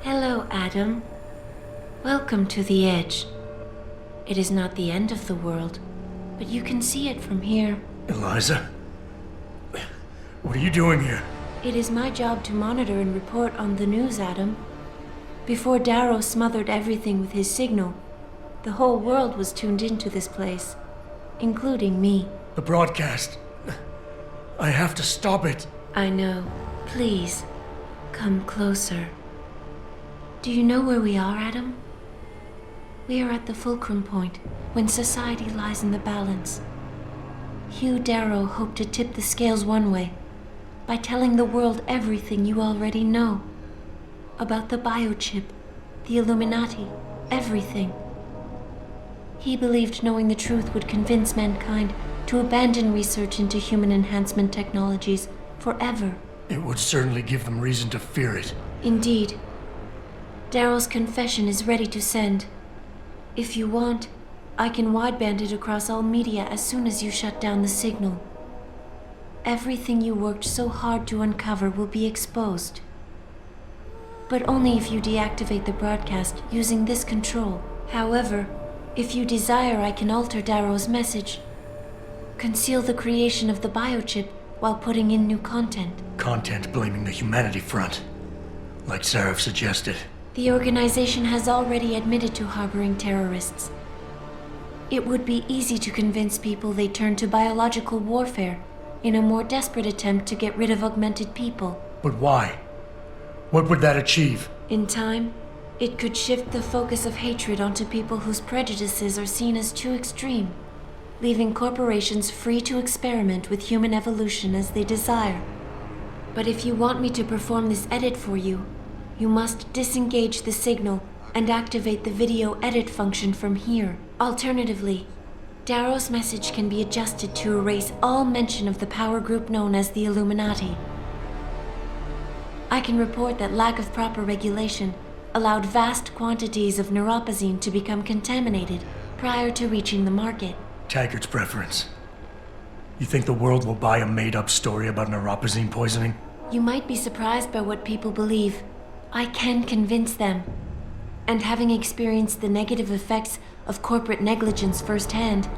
Hello, Adam. Welcome to the Edge. It is not the end of the world, but you can see it from here. Eliza? What are you doing here? It is my job to monitor and report on the news, Adam. Before Darrow smothered everything with his signal, the whole world was tuned into this place, including me. The broadcast. I have to stop it. I know. Please, come closer. Do you know where we are, Adam? We are at the fulcrum point, when society lies in the balance. Hugh Darrow hoped to tip the scales one way, by telling the world everything you already know. About the biochip, the Illuminati, everything. He believed knowing the truth would convince mankind to abandon research into human enhancement technologies forever. It would certainly give them reason to fear it. Indeed. Darrow's confession is ready to send. If you want, I can wideband it across all media as soon as you shut down the signal. Everything you worked so hard to uncover will be exposed. But only if you deactivate the broadcast using this control. However, if you desire, I can alter Darrow's message. Conceal the creation of the biochip while putting in new content. Content blaming the Humanity Front, like Sarif suggested. The organization has already admitted to harboring terrorists. It would be easy to convince people they turn to biological warfare in a more desperate attempt to get rid of augmented people. But why? What would that achieve? In time, it could shift the focus of hatred onto people whose prejudices are seen as too extreme, leaving corporations free to experiment with human evolution as they desire. But if you want me to perform this edit for you, you must disengage the signal and activate the video edit function from here. Alternatively, Darrow's message can be adjusted to erase all mention of the power group known as the Illuminati. I can report that lack of proper regulation allowed vast quantities of neuropozyne to become contaminated prior to reaching the market. Taggart's preference. You think the world will buy a made-up story about neuropozyne poisoning? You might be surprised by what people believe. I can convince them. And having experienced the negative effects of corporate negligence firsthand,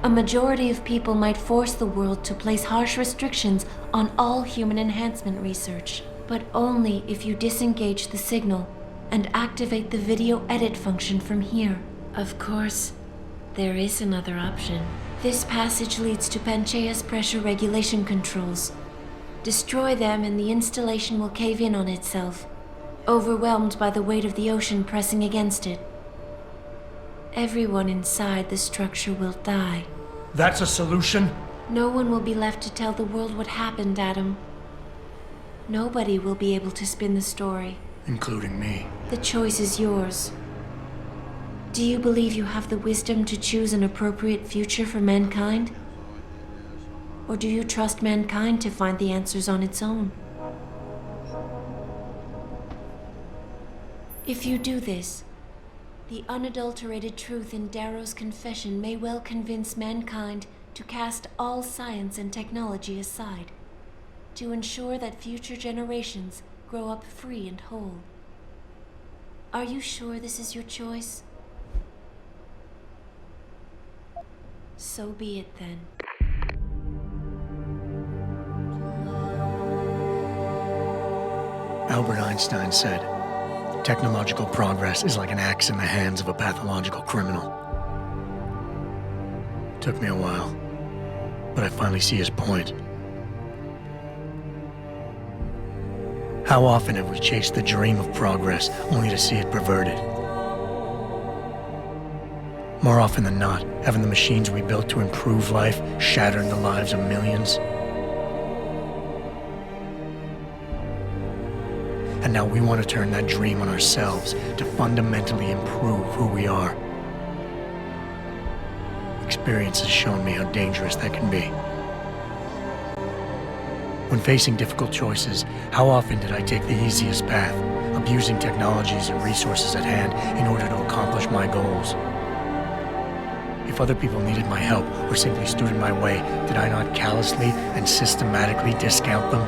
a majority of people might force the world to place harsh restrictions on all human enhancement research. But only if you disengage the signal and activate the video edit function from here. Of course, there is another option. This passage leads to Panchaea's pressure regulation controls. Destroy them and the installation will cave in on itself, overwhelmed by the weight of the ocean pressing against it. Everyone inside the structure will die. That's a solution? No one will be left to tell the world what happened, Adam. Nobody will be able to spin the story. Including me. The choice is yours. Do you believe you have the wisdom to choose an appropriate future for mankind? Or do you trust mankind to find the answers on its own? If you do this, the unadulterated truth in Darrow's confession may well convince mankind to cast all science and technology aside, to ensure that future generations grow up free and whole. Are you sure this is your choice? So be it then. Albert Einstein said, technological progress is like an axe in the hands of a pathological criminal. Took me a while, but I finally see his point. How often have we chased the dream of progress only to see it perverted? More often than not, haven't the machines we built to improve life shattered the lives of millions? And now we want to turn that dream on ourselves to fundamentally improve who we are. Experience has shown me how dangerous that can be. When facing difficult choices, how often did I take the easiest path, abusing technologies and resources at hand in order to accomplish my goals? If other people needed my help or simply stood in my way, did I not callously and systematically discount them?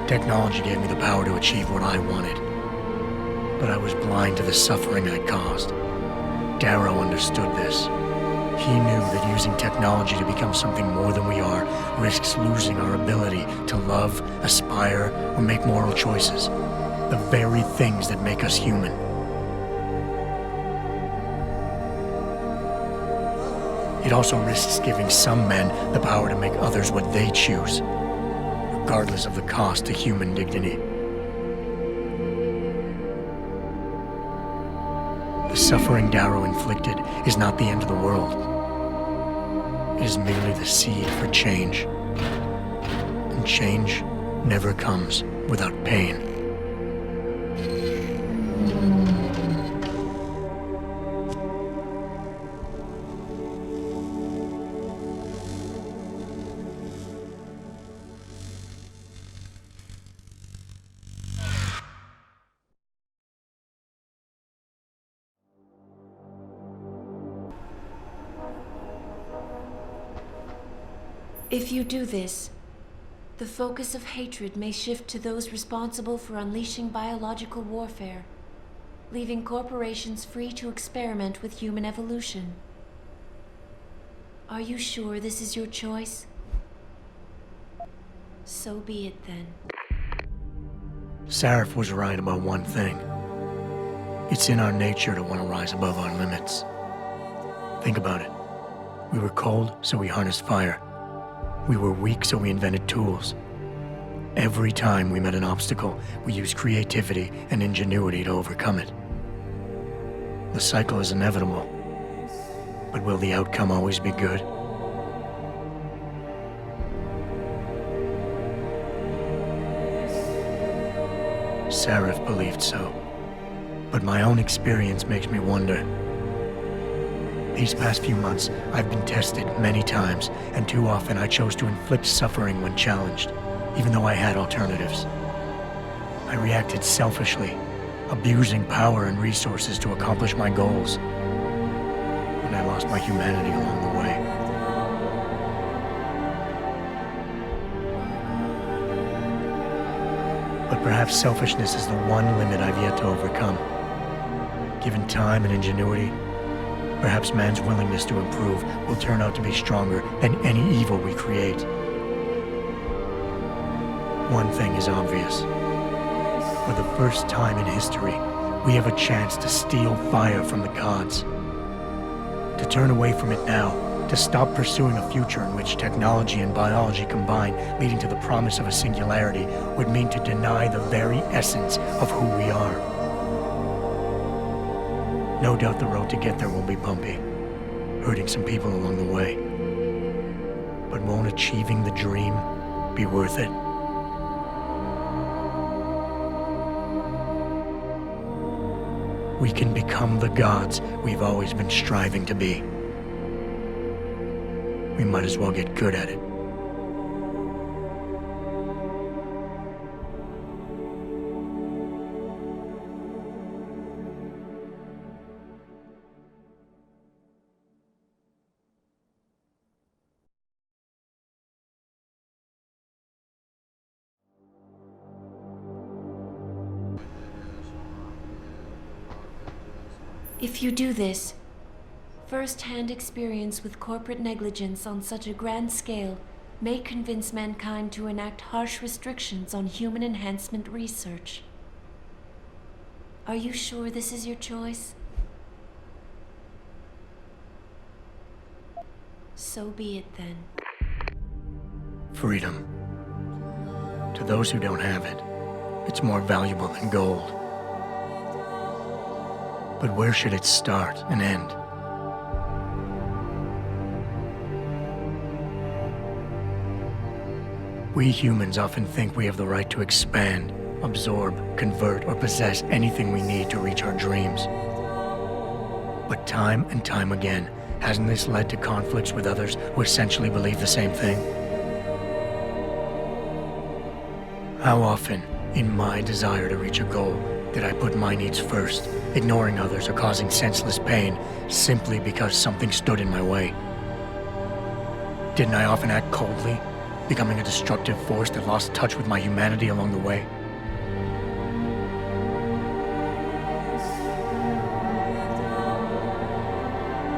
Technology gave me the power to achieve what I wanted, but I was blind to the suffering I caused. Darrow understood this. He knew that using technology to become something more than we are risks losing our ability to love, aspire, or make moral choices. The very things that make us human. It also risks giving some men the power to make others what they choose, regardless of the cost to human dignity. The suffering Darrow inflicted is not the end of the world. It is merely the seed for change. And change never comes without pain. If you do this, the focus of hatred may shift to those responsible for unleashing biological warfare, leaving corporations free to experiment with human evolution. Are you sure this is your choice? So be it then. Sarif was right about one thing. It's in our nature to want to rise above our limits. Think about it. We were cold, so we harnessed fire. We were weak, so we invented tools. Every time we met an obstacle, we used creativity and ingenuity to overcome it. The cycle is inevitable, but will the outcome always be good? Sarif believed so, but my own experience makes me wonder. These past few months, I've been tested many times, and too often I chose to inflict suffering when challenged, even though I had alternatives. I reacted selfishly, abusing power and resources to accomplish my goals. And I lost my humanity along the way. But perhaps selfishness is the one limit I've yet to overcome. Given time and ingenuity, perhaps man's willingness to improve will turn out to be stronger than any evil we create. One thing is obvious. For the first time in history, we have a chance to steal fire from the gods. To turn away from it now, to stop pursuing a future in which technology and biology combine, leading to the promise of a singularity, would mean to deny the very essence of who we are. No doubt the road to get there will be bumpy, hurting some people along the way. But won't achieving the dream be worth it? We can become the gods we've always been striving to be. We might as well get good at it. If you do this, first-hand experience with corporate negligence on such a grand scale may convince mankind to enact harsh restrictions on human enhancement research. Are you sure this is your choice? So be it then. Freedom. To those who don't have it, it's more valuable than gold. But where should it start and end? We humans often think we have the right to expand, absorb, convert, or possess anything we need to reach our dreams. But time and time again, hasn't this led to conflicts with others who essentially believe the same thing? How often, in my desire to reach a goal, did I put my needs first, ignoring others or causing senseless pain simply because something stood in my way? Didn't I often act coldly, becoming a destructive force that lost touch with my humanity along the way.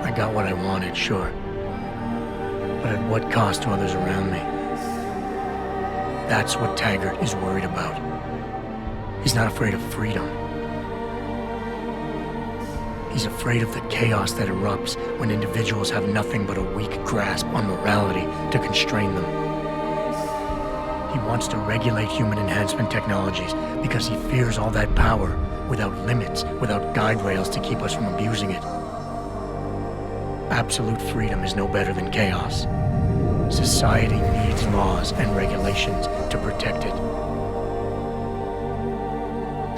I got what I wanted, sure, but at what cost to others around me? That's what Taggart is worried about. He's not afraid of freedom. He's afraid of the chaos that erupts when individuals have nothing but a weak grasp on morality to constrain them. He wants to regulate human enhancement technologies because he fears all that power without limits, without guide rails to keep us from abusing it. Absolute freedom is no better than chaos. Society needs laws and regulations to protect it.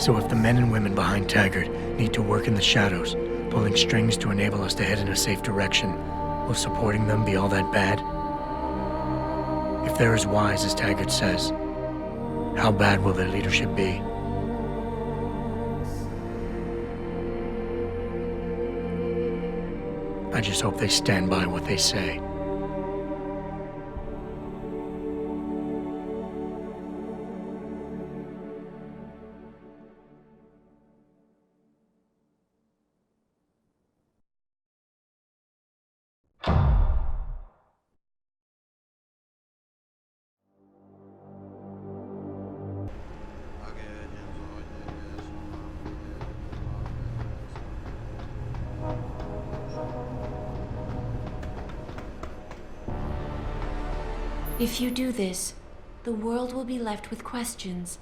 So if the men and women behind Taggart need to work in the shadows, pulling strings to enable us to head in a safe direction, will supporting them be all that bad? If they're as wise as Taggart says, how bad will their leadership be? I just hope they stand by what they say. If you do this, the world will be left with questions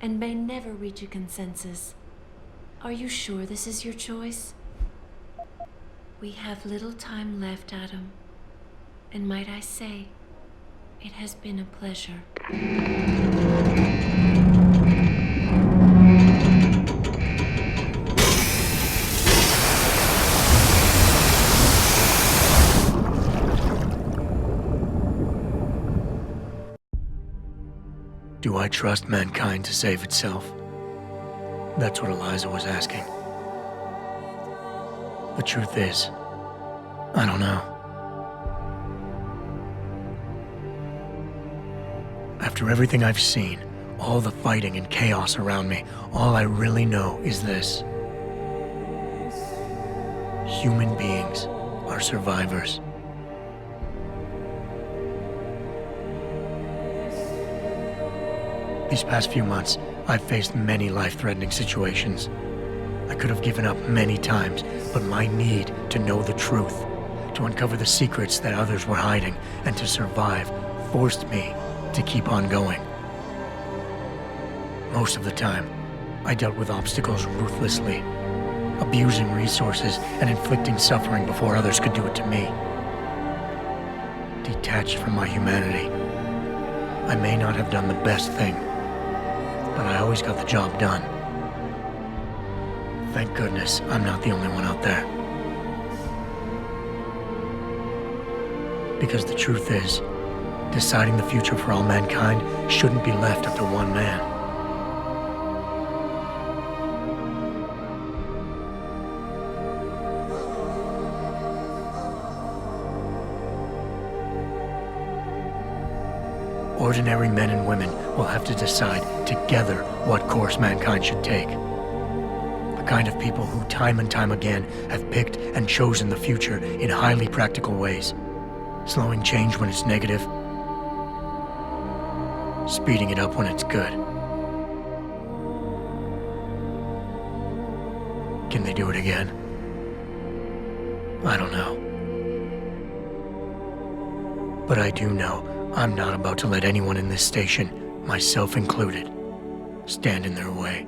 and may never reach a consensus. Are you sure this is your choice? We have little time left, Adam. And might I say, it has been a pleasure. Do I trust mankind to save itself? That's what Eliza was asking. The truth is, I don't know. After everything I've seen, all the fighting and chaos around me, all I really know is this. Human beings are survivors. These past few months, I've faced many life-threatening situations. I could have given up many times, but my need to know the truth, to uncover the secrets that others were hiding, and to survive forced me to keep on going. Most of the time, I dealt with obstacles ruthlessly, abusing resources and inflicting suffering before others could do it to me. Detached from my humanity, I may not have done the best thing, but I always got the job done. Thank goodness I'm not the only one out there. Because the truth is, deciding the future for all mankind shouldn't be left up to one man. Ordinary men and women will have to decide together what course mankind should take. The kind of people who time and time again have picked and chosen the future in highly practical ways, slowing change when it's negative, speeding it up when it's good. Can they do it again? I don't know. But I do know I'm not about to let anyone in this station, myself included, stand in their way.